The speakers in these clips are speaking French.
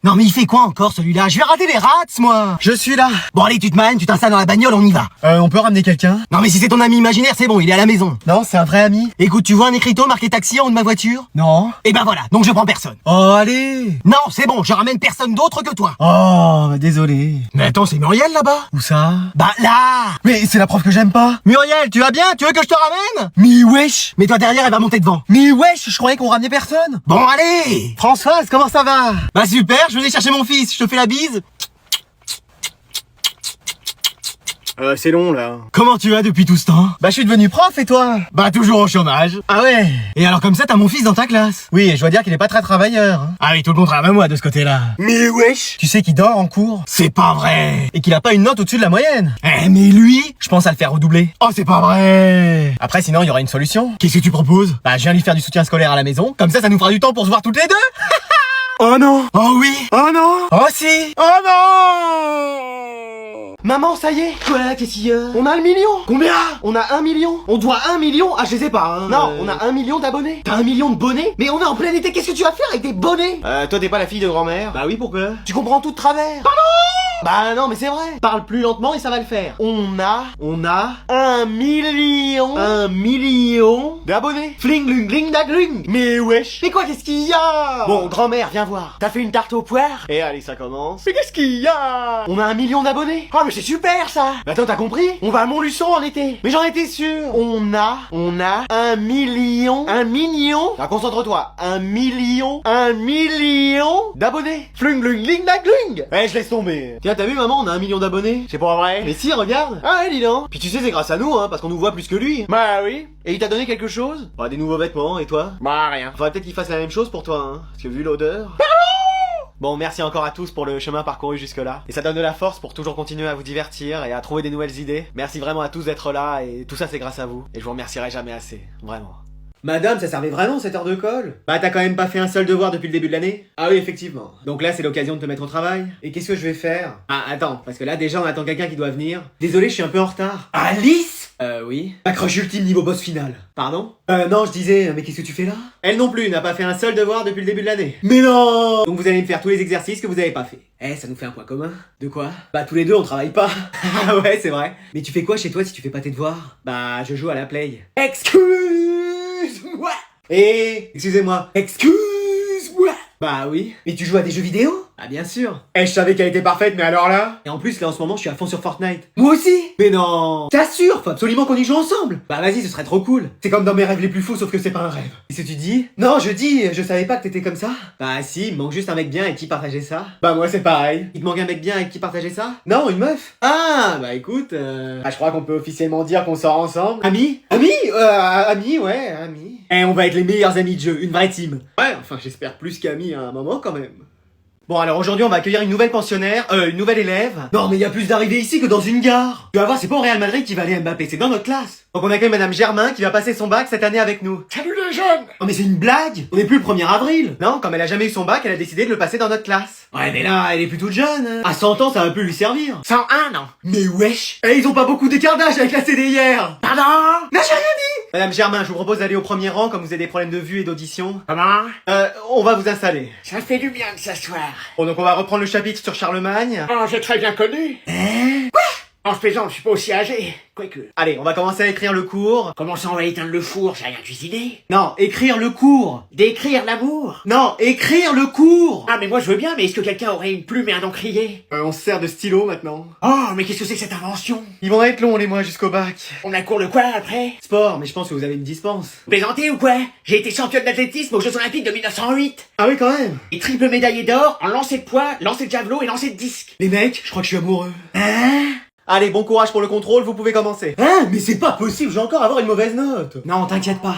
Non mais il fait quoi encore celui-là? Je vais rater les rats, moi. Je suis là. Bon allez, tu te mannes, tu t'installes dans la bagnole, on y va. On peut ramener quelqu'un? Non mais si c'est ton ami imaginaire, c'est bon, il est à la maison. Non, c'est un vrai ami. Écoute, tu vois un écriteau marqué taxi en haut de ma voiture? Non. Eh ben voilà, donc je prends personne. Oh, allez. Non, c'est bon, je ramène personne d'autre que toi. Oh, désolé. Mais attends, c'est Muriel là-bas? Où ça? Bah là. Mais c'est la prof que j'aime pas. Muriel, tu vas bien? Tu veux que je te ramène? Mais wesh. Mais toi derrière, elle va monter devant. Mais wesh, je croyais qu'on ramenait personne. Bon allez. Françoise, comment ça va? Bah super, je venais chercher mon fils, je te fais la bise. C'est long là. Comment tu vas depuis tout ce temps? Bah je suis devenu prof et toi? Bah toujours au chômage. Ah ouais. Et alors comme ça, t'as mon fils dans ta classe? Oui, et je dois dire qu'il est pas très travailleur. Hein. Ah oui, tout le contraire à moi de ce côté-là. Mais wesh. Tu sais qu'il dort en cours? C'est pas vrai. Et qu'il a pas une note au-dessus de la moyenne. Eh mais lui? Je pense à le faire redoubler. Oh c'est pas vrai. Après sinon il y aura une solution. Qu'est-ce que tu proposes? Bah je viens lui faire du soutien scolaire à la maison. Comme ça nous fera du temps pour se voir toutes les deux. Oh non. Oh oui. Oh non. Oh si. Oh non. Maman, ça y est. Quoi, qu'est-ce qu'il y a? On a le million. Combien? On a 1 million. On doit 1 million. Ah, je sais pas, hein. Non, on a 1 million d'abonnés. T'as 1 million de bonnets? Mais on est en plein été, qu'est-ce que tu vas faire avec des bonnets? Toi, t'es pas la fille de grand-mère? Bah oui, pourquoi? Tu comprends tout de travers. Pardon. Bah non, mais c'est vrai. Parle plus lentement et ça va le faire. On a 1 million. 1 million d'abonnés. Fling, lung, ling, dag, lung. Mais wesh. Mais quoi, qu'est-ce qu'il y a? Bon, grand-mère, viens voir. T'as fait une tarte aux poires? Et allez, ça commence. Mais qu'est-ce qu'il y a? On a 1 million d'abonnés. Oh, mais c'est super, ça! Bah attends, t'as compris? On va à Montluçon en été. Mais j'en étais sûr! On a 1 million. 1 million. Ah, concentre-toi. 1 million d'abonnés. Flung, lung, ling, dag, lung. Eh, je laisse tomber. Tiens, t'as vu, maman, on a 1 million d'abonnés. C'est pas vrai? Mais si, regarde. Ah ouais, dis donc. Puis tu sais, c'est grâce à nous, hein, parce qu'on nous voit plus que lui. Bah oui. Et il t'a donné quelque chose? Bah, des nouveaux vêtements, et toi? Bah rien. Faudrait peut-être qu'il fasse la même chose pour toi, hein. Parce que vu l'odeur. Bon, merci encore à tous pour le chemin parcouru jusque-là. Et ça donne de la force pour toujours continuer à vous divertir et à trouver des nouvelles idées. Merci vraiment à tous d'être là, et tout ça c'est grâce à vous. Et je vous remercierai jamais assez. Vraiment. Madame, ça servait vraiment cette heure de colle? Bah t'as quand même pas fait un seul devoir depuis le début de l'année? Ah oui, effectivement. Donc là c'est l'occasion de te mettre au travail. Et qu'est-ce que je vais faire? Ah attends, parce que là déjà on attend quelqu'un qui doit venir. Désolé, je suis un peu en retard. Alice? Oui. Ma crush ultime niveau boss final. Pardon? Non, je disais, mais qu'est-ce que tu fais là? Elle non plus n'a pas fait un seul devoir depuis le début de l'année. Mais non! Donc vous allez me faire tous les exercices que vous avez pas fait. Eh, ça nous fait un point commun. De quoi? Bah tous les deux on travaille pas. Ah ouais, c'est vrai. Mais tu fais quoi chez toi si tu fais pas tes devoirs? Bah je joue à la play. Excuse-moi. Excusez-moi. Excuse-moi. Bah oui. Mais tu joues à des jeux vidéo? Ah bien sûr. Eh, je savais qu'elle était parfaite, mais alors là? Et en plus, là en ce moment, je suis à fond sur Fortnite. Moi aussi? Mais non. T'assures? Faut absolument qu'on y joue ensemble. Bah vas-y, ce serait trop cool. C'est comme dans mes rêves les plus fous, sauf que c'est pas un rêve. Qu'est-ce que tu dis? Non, je dis, je savais pas que t'étais comme ça. Bah si, il me manque juste un mec bien avec qui partager ça. Bah moi c'est pareil. Il te manque un mec bien avec qui partager ça? Non, une meuf. Ah, bah écoute, je crois qu'on peut officiellement dire qu'on sort ensemble. Amis? Amis? Amis, ouais, amis. Eh, on va être les meilleurs amis de jeu, une vraie team. Ouais, enfin j'espère plus qu'amis à un moment quand même. Bon alors aujourd'hui on va accueillir une nouvelle pensionnaire, une nouvelle élève. Non mais il y a plus d'arrivées ici que dans une gare. Tu vas voir, c'est pas au Real Madrid qui va aller Mbappé, c'est dans notre classe. Donc on accueille Madame Germain qui va passer son bac cette année avec nous. Salut les jeunes! Oh mais c'est une blague. On est plus le 1er avril. Non, comme elle a jamais eu son bac, elle a décidé de le passer dans notre classe. Ouais mais là, elle est plus toute jeune. Hein. À 100 ans, ça va plus lui servir. 101 ans! Mais wesh. Eh, ils ont pas beaucoup d'écart d'âge avec la CD hier. Pardon? Non, j'ai rien dit. Madame Germain, je vous propose d'aller au premier rang comme vous avez des problèmes de vue et d'audition. Comment? On va vous installer. Ça fait du bien de s'asseoir. Bon donc on va reprendre le chapitre sur Charlemagne. Oh, j'ai très bien connu. Hein? En se faisant, je suis pas aussi âgé. Quoique. Allez, on va commencer à écrire le cours. Comment ça, on va éteindre le four? J'ai rien cuisiné. Non, écrire le cours. D'écrire l'amour? Non, écrire le cours. Ah, mais moi je veux bien, mais est-ce que quelqu'un aurait une plume et un encrier? On se sert de stylo maintenant. Oh, mais qu'est-ce que c'est que cette invention? Ils vont être longs les mois jusqu'au bac. On a cours de quoi après? Sport, mais je pense que vous avez une dispense. Plaisanter ou quoi? J'ai été championne d'athlétisme aux Jeux Olympiques de 1908. Ah oui quand même. Et triple médaillé d'or en lancer de poids, lancer de javelot et lancer de disque. Les mecs, je crois que je suis amoureux. Hein? Allez, bon courage pour le contrôle, vous pouvez commencer. Hein? Mais c'est pas possible, je vais encore avoir une mauvaise note. Non, t'inquiète pas.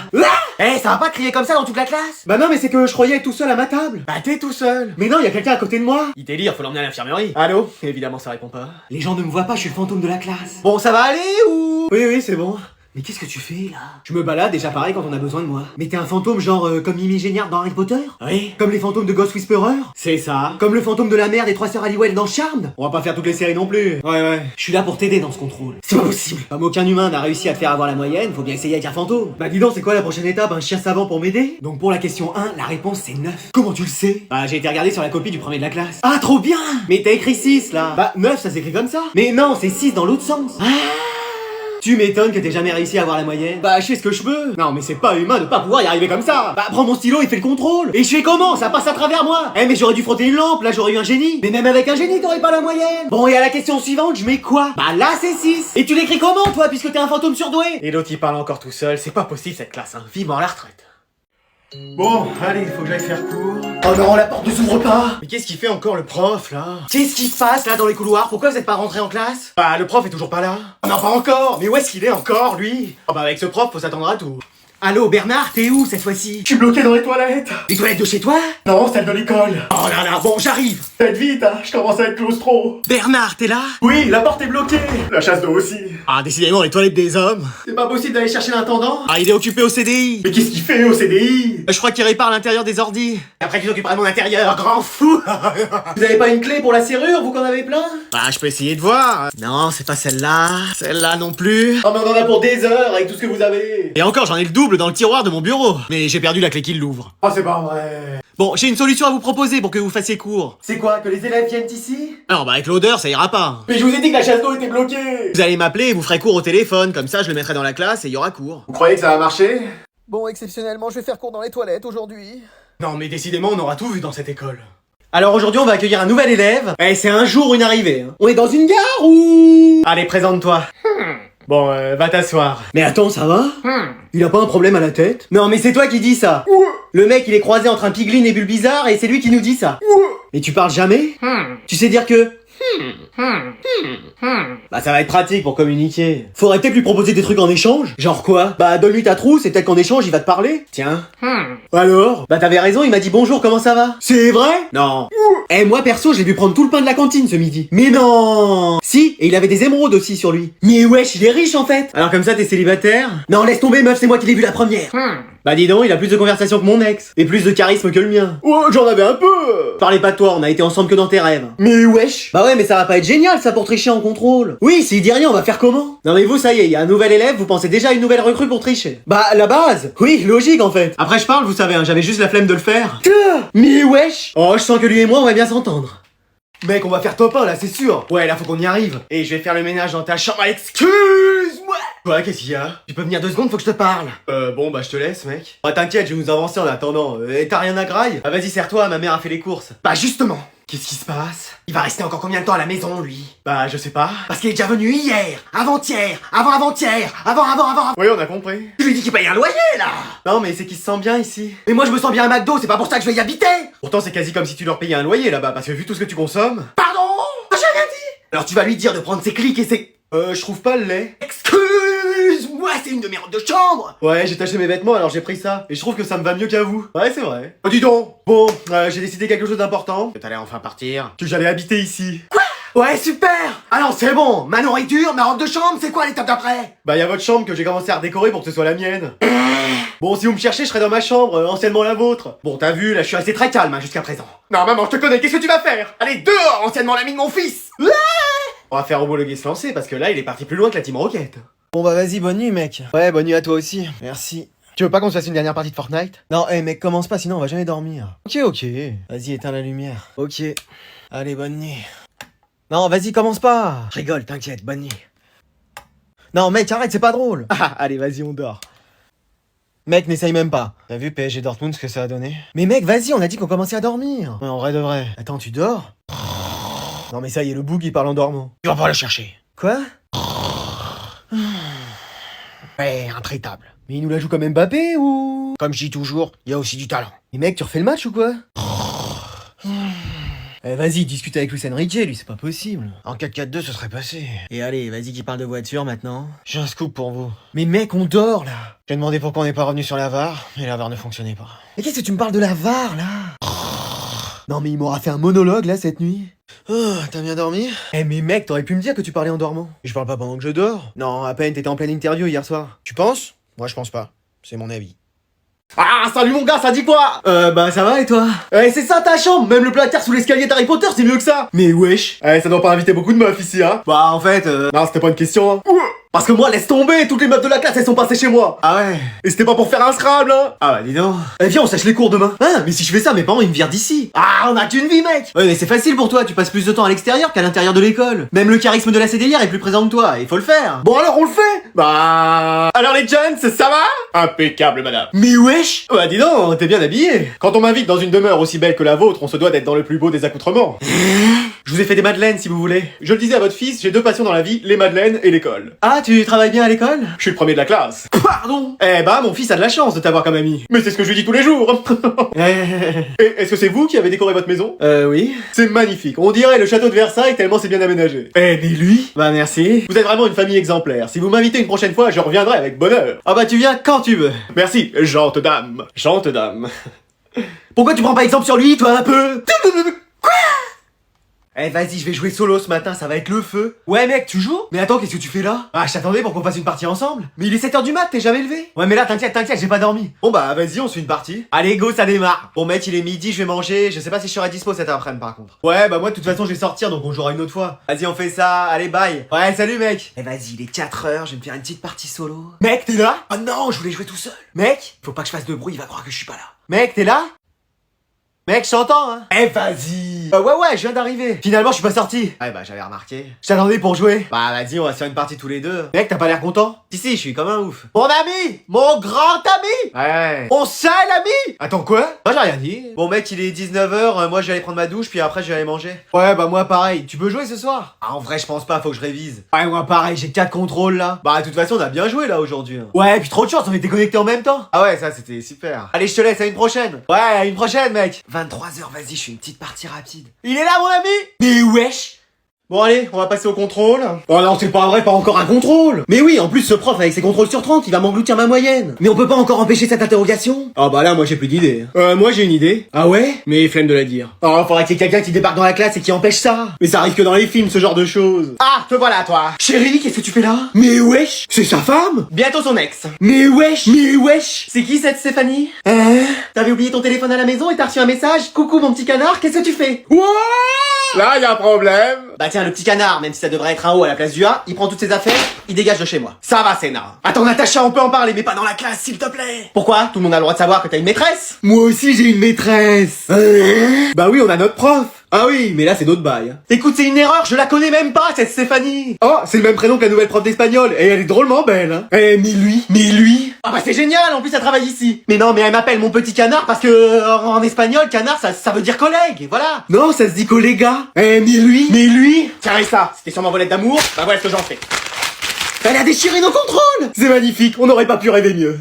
Eh, ça va pas crier comme ça dans toute la classe? Bah non, mais c'est que je croyais être tout seul à ma table. Bah t'es tout seul. Mais non, y a quelqu'un à côté de moi. Il délire, faut l'emmener à l'infirmerie. Allô? Évidemment, ça répond pas. Les gens ne me voient pas, je suis le fantôme de la classe. Bon, ça va aller ou? Oui, c'est bon. Mais qu'est-ce que tu fais là? Je me balade et j'apparais quand on a besoin de moi. Mais t'es un fantôme genre comme Mimi Géniard dans Harry Potter? Oui. Comme les fantômes de Ghost Whisperer? C'est ça. Comme le fantôme de la mère des trois sœurs Halliwell dans Charmed? On va pas faire toutes les séries non plus. Ouais. Je suis là pour t'aider dans ce contrôle. C'est pas possible. Comme aucun humain n'a réussi à te faire avoir la moyenne, faut bien essayer avec un fantôme. Bah dis donc, c'est quoi la prochaine étape? Un chien savant pour m'aider? Donc pour la question 1, la réponse c'est 9. Comment tu le sais? Bah j'ai été regardé sur la copie du premier de la classe. Ah trop bien! Mais t'as écrit 6 là. Bah 9 ça s'écrit comme ça. Mais non, c'est 6 dans l'autre sens. Tu m'étonnes que t'aies jamais réussi à avoir la moyenne. Bah je fais ce que je peux. Non mais c'est pas humain de pas pouvoir y arriver comme ça. Bah prends mon stylo et fais le contrôle. Et je fais comment? Ça passe à travers moi. Eh mais j'aurais dû frotter une lampe, là j'aurais eu un génie. Mais même avec un génie t'aurais pas la moyenne. Bon et à la question suivante, je mets quoi? Bah là c'est 6. Et tu l'écris comment toi puisque t'es un fantôme surdoué? Et l'autre il parle encore tout seul, c'est pas possible cette classe, hein. Vivement la retraite. Bon, allez, faut que j'aille faire cours. Oh non, la porte ne s'ouvre pas. Mais qu'est-ce qu'il fait encore le prof là? Qu'est-ce qui se passe là dans les couloirs? Pourquoi vous êtes pas rentré en classe? Bah le prof est toujours pas là. Oh non, pas encore. Mais où est-ce qu'il est encore, lui? Oh bah avec ce prof faut s'attendre à tout. Allô, Bernard, t'es où cette fois-ci? Je suis bloqué dans les toilettes. Les toilettes de chez toi? Non, celle de l'école. Oh là là, bon, j'arrive. Faites vite, hein, je commence à être claustro. Bernard, t'es là? Oui, la porte est bloquée. La chasse d'eau aussi. Ah décidément les toilettes des hommes. C'est pas possible d'aller chercher l'intendant? Ah il est occupé au CDI. Mais qu'est-ce qu'il fait au CDI? Je crois qu'il répare l'intérieur des ordis. Après tu t'occuperas de mon intérieur, grand fou. Vous avez pas une clé pour la serrure, vous qu'en avez plein? Bah je peux essayer de voir. Non c'est pas celle-là. Celle-là non plus. Oh mais on en a pour des heures avec tout ce que vous avez. Et encore j'en ai le double dans le tiroir de mon bureau. Mais j'ai perdu la clé qui l'ouvre. Oh, c'est pas vrai. Bon j'ai une solution à vous proposer pour que vous fassiez cours. C'est quoi, que les élèves viennent ici? Alors bah avec l'odeur ça ira pas. Mais je vous ai dit que la chasse d'eau était bloquée. Vous allez m'appeler et vous ferez cours au téléphone, comme ça je le mettrai dans la classe et il y aura cours. Vous croyez que ça va marcher? Bon, exceptionnellement, je vais faire cours dans les toilettes aujourd'hui. Non mais décidément on aura tout vu dans cette école. Alors aujourd'hui on va accueillir un nouvel élève. Eh c'est un jour une arrivée. Hein. On est dans une gare ou... Allez présente-toi. Bon va t'asseoir. Mais attends, ça va? Il a pas un problème à la tête? Non mais c'est toi qui dis ça. Le mec il est croisé entre un piglin et Bulbizarre et c'est lui qui nous dit ça. Mais tu parles jamais? Tu sais dire que... Bah ça va être pratique pour communiquer. Faudrait peut-être lui proposer des trucs en échange. Genre quoi? Bah donne-lui ta trousse et peut-être qu'en échange il va te parler. Tiens. Alors? Bah t'avais raison, il m'a dit bonjour, comment ça va? C'est vrai? Non. Eh moi perso je l'ai vu prendre tout le pain de la cantine ce midi. Mais non! Si, et il avait des émeraudes aussi sur lui. Mais wesh, il est riche en fait. Alors comme ça t'es célibataire? Non laisse tomber meuf, c'est moi qui l'ai vu la première. Bah dis donc, il a plus de conversation que mon ex. Et plus de charisme que le mien. Oh j'en avais un peu. Parlez pas de toi, on a été ensemble que dans tes rêves. Mais wesh. Bah ouais mais ça va pas être génial ça pour tricher en contrôle. Oui, s'il dit rien on va faire comment? Non mais vous ça y est, il y a un nouvel élève, vous pensez déjà à une nouvelle recrue pour tricher. Bah la base. Oui, logique en fait. Après je parle, vous savez, hein, j'avais juste la flemme de le faire. Mais wesh. Oh je sens que lui et moi on va bien s'entendre. Mec, on va faire top 1 là, c'est sûr. Ouais, là faut qu'on y arrive. Et je vais faire le ménage dans ta chambre, excuse-moi. Quoi, qu'est-ce qu'il y a? Tu peux venir 2 secondes, faut que je te parle. Bon bah je te laisse mec. Ah t'inquiète, je vais nous avancer en attendant. Et t'as rien à graille? Ah vas-y serre-toi, ma mère a fait les courses. Bah justement. Qu'est-ce qui se passe? Il va rester encore combien de temps à la maison lui? Bah je sais pas. Parce qu'il est déjà venu hier, avant-hier, avant-avant-hier, avant. Oui on a compris. Je lui dis qu'il paye un loyer là. Non mais c'est qu'il se sent bien ici. Mais moi je me sens bien à McDo, c'est pas pour ça que je vais y habiter. Pourtant c'est quasi comme si tu leur payais un loyer là-bas, parce que vu tout ce que tu consommes... Pardon? J'ai rien dit. Alors tu vas lui dire de prendre ses clics et ses... je trouve pas le lait. Excuse-moi, c'est une de mes robes de chambre. Ouais, j'ai taché mes vêtements alors j'ai pris ça. Et je trouve que ça me va mieux qu'à vous. Ouais, c'est vrai. Oh, dis donc. Bon, j'ai décidé quelque chose d'important. Que t'allais enfin partir. Que j'allais habiter ici. Ouais, super. Alors c'est bon, ma nourriture, ma robe de chambre, c'est quoi l'étape d'après? Bah y a votre chambre que j'ai commencé à redécorer pour que ce soit la mienne. Bon, si vous me cherchez, je serai dans ma chambre, anciennement la vôtre. Bon, t'as vu, là je suis resté très calme hein, jusqu'à présent. Non maman, je te connais, qu'est-ce que tu vas faire? Allez, dehors, anciennement l'ami de mon fils. On va faire homologuer se lancer parce que là il est parti plus loin que la Team Rocket. Bon bah vas-y, bonne nuit mec. Ouais, bonne nuit à toi aussi. Merci. Tu veux pas qu'on se fasse une dernière partie de Fortnite? Non, mec, commence pas, sinon on va jamais dormir. Ok. Vas-y, éteins la lumière. Ok. Allez, bonne nuit. Non, vas-y, commence pas. Je rigole, t'inquiète, bonne nuit. Non, mec, arrête, c'est pas drôle. Ah, allez, vas-y, on dort. Mec, n'essaye même pas. T'as vu PSG Dortmund ce que ça a donné? Mais mec, vas-y, on a dit qu'on commençait à dormir. Ouais, en vrai de vrai. Attends, tu dors? Non mais ça y est, le boug il parle en dormant. Tu vas pas le chercher. Quoi? Ouais, intraitable. Mais il nous la joue comme Mbappé ou... Comme je dis toujours, il y a aussi du talent. Mais mec, tu refais le match ou quoi? Vas-y, discute avec Luis Enrique, lui, c'est pas possible. En 4-4-2, ce serait passé. Et allez, vas-y, qui parle de voiture maintenant. J'ai un scoop pour vous. Mais mec, on dort là. J'ai demandé pourquoi on n'est pas revenu sur la VAR, et la VAR ne fonctionnait pas. Mais qu'est-ce que tu me parles de la VAR là? Non mais il m'aura fait un monologue là cette nuit. Oh, t'as bien dormi? Eh mais mec, t'aurais pu me dire que tu parlais en dormant. Je parle pas pendant que je dors. Non, à peine, t'étais en pleine interview hier soir. Tu penses? Moi je pense pas. C'est mon avis. Ah, salut mon gars, ça dit quoi? Bah ça va et toi? C'est ça ta chambre. Même le placard sous l'escalier d'Harry Potter, c'est mieux que ça. Mais wesh. Ça doit pas inviter beaucoup de meufs ici, hein. Bah en fait, Non, c'était pas une question, hein. Parce que moi, laisse tomber, toutes les meufs de la classe, elles sont passées chez moi. Ah ouais. Et c'était pas pour faire un Scrabble, hein. Ah bah dis donc. Viens, on sèche les cours demain. Ah, mais si je fais ça, mes parents ils me virent d'ici. Ah, on a qu'une vie, mec. Ouais mais c'est facile pour toi, tu passes plus de temps à l'extérieur qu'à l'intérieur de l'école. Même le charisme de la CDR est plus présent que toi, il faut le faire. Bon alors, on le fait. Bah... Alors les jeunes, ça va? Impeccable, madame. Mais wesh. Bah dis donc, t'es bien habillé. Quand on m'invite dans une demeure aussi belle que la vôtre, on se doit d'être dans le plus beau des accoutrements. Je vous ai fait des madeleines si vous voulez. Je le disais à votre fils, j'ai deux passions dans la vie, les madeleines et l'école. Ah, tu travailles bien à l'école? Je suis le premier de la classe. Pardon. Eh bah, mon fils a de la chance de t'avoir comme ami. Mais c'est ce que je lui dis tous les jours. Et est-ce que c'est vous qui avez décoré votre maison? Oui. C'est magnifique. On dirait le château de Versailles tellement c'est bien aménagé. Mais lui? Bah merci. Vous êtes vraiment une famille exemplaire. Si vous m'invitez une prochaine fois, je reviendrai avec bonheur. Ah bah tu viens quand tu veux. Merci, gente dame. Gente dame. Pourquoi tu prends pas exemple sur lui, toi, un peu? Eh vas-y, je vais jouer solo ce matin, ça va être le feu. Ouais mec, tu joues? Mais attends, qu'est-ce que tu fais là? Ah, je t'attendais pour qu'on fasse une partie ensemble. Mais il est 7h du mat, t'es jamais levé? Ouais mais là, t'inquiète, j'ai pas dormi. Bon bah vas-y, on se fait une partie. Allez go, ça démarre. Bon mec, il est midi, je vais manger. Je sais pas si je serai dispo cet après-midi par contre. Ouais, bah moi de toute façon je vais sortir donc on jouera une autre fois. Vas-y, on fait ça. Allez, bye. Ouais, salut mec. Eh vas-y, il est 4h, je vais me faire une petite partie solo. Mec, t'es là? Oh non, je voulais jouer tout seul. Mec, faut pas que je fasse de bruit, il va croire que je suis pas là. Mec, t'es là? Mec, je t'entends, hein. Eh vas-y. Ouais, je viens d'arriver. Finalement, je suis pas sorti. Ouais, bah j'avais remarqué. Je t'attendais pour jouer. Bah vas-y, on va se faire une partie tous les deux. Mec, t'as pas l'air content? Si, je suis comme un ouf. Mon ami, mon grand ami. Ouais. Mon seul ami. Attends, quoi? Moi, j'ai rien dit. Bon mec, il est 19h, moi je vais aller prendre ma douche, puis après je vais aller manger. Ouais, bah moi pareil. Tu peux jouer ce soir? Ah, en vrai, je pense pas, faut que je révise. Ouais, moi pareil, j'ai 4 contrôles là. Bah de toute façon, on a bien joué là aujourd'hui. Ouais, puis trop de chance, on était connectés en même temps. Ah ouais, ça c'était super. Allez, je te laisse, à une prochaine. Ouais, à une prochaine, mec. 23h, vas-y, je fais une petite partie rapide. Il est là, mon ami? Mais wesh! Bon allez, on va passer au contrôle. Oh non, c'est pas vrai, pas encore un contrôle. Mais oui, en plus ce prof avec ses contrôles sur 30, il va m'engloutir ma moyenne. Mais on peut pas encore empêcher cette interrogation? Ah bah là, moi j'ai plus d'idée. Moi j'ai une idée. Ah ouais? Mais flemme de la dire. Oh, faudrait qu'il y ait quelqu'un qui débarque dans la classe et qui empêche ça. Mais ça arrive que dans les films, ce genre de choses. Ah, te voilà, toi. Chérie, qu'est-ce que tu fais là? Mais wesh, c'est sa femme? Bientôt son ex. Mais wesh. C'est qui cette Stéphanie? T'avais oublié ton téléphone à la maison et t'as reçu un message? Coucou mon petit canard, qu'est-ce que tu fais? Là, y a un problème. Bah tiens, le petit canard, même si ça devrait être un O à la place du A, il prend toutes ses affaires, il dégage de chez moi. Ça va, Sénat. Attends, Natacha, on peut en parler, mais pas dans la classe, s'il te plaît. Pourquoi? Tout le monde a le droit de savoir que t'as une maîtresse? Moi aussi, j'ai une maîtresse. Bah oui, on a notre prof. Ah oui, mais là c'est d'autres bails. Écoute, c'est une erreur, je la connais même pas, cette Stéphanie. Oh, c'est le même prénom que la nouvelle prof d'espagnol, et elle est drôlement belle, hein. Mais lui. Ah bah c'est génial, en plus elle travaille ici. Mais non, mais elle m'appelle mon petit canard parce que en espagnol, canard, ça veut dire collègue, et voilà. Non, ça se dit colléga. Mais lui. Tiens, et ça, c'était sur ma volette d'amour, bah voilà ce que j'en fais. Elle a déchiré nos contrôles. C'est magnifique, on n'aurait pas pu rêver mieux.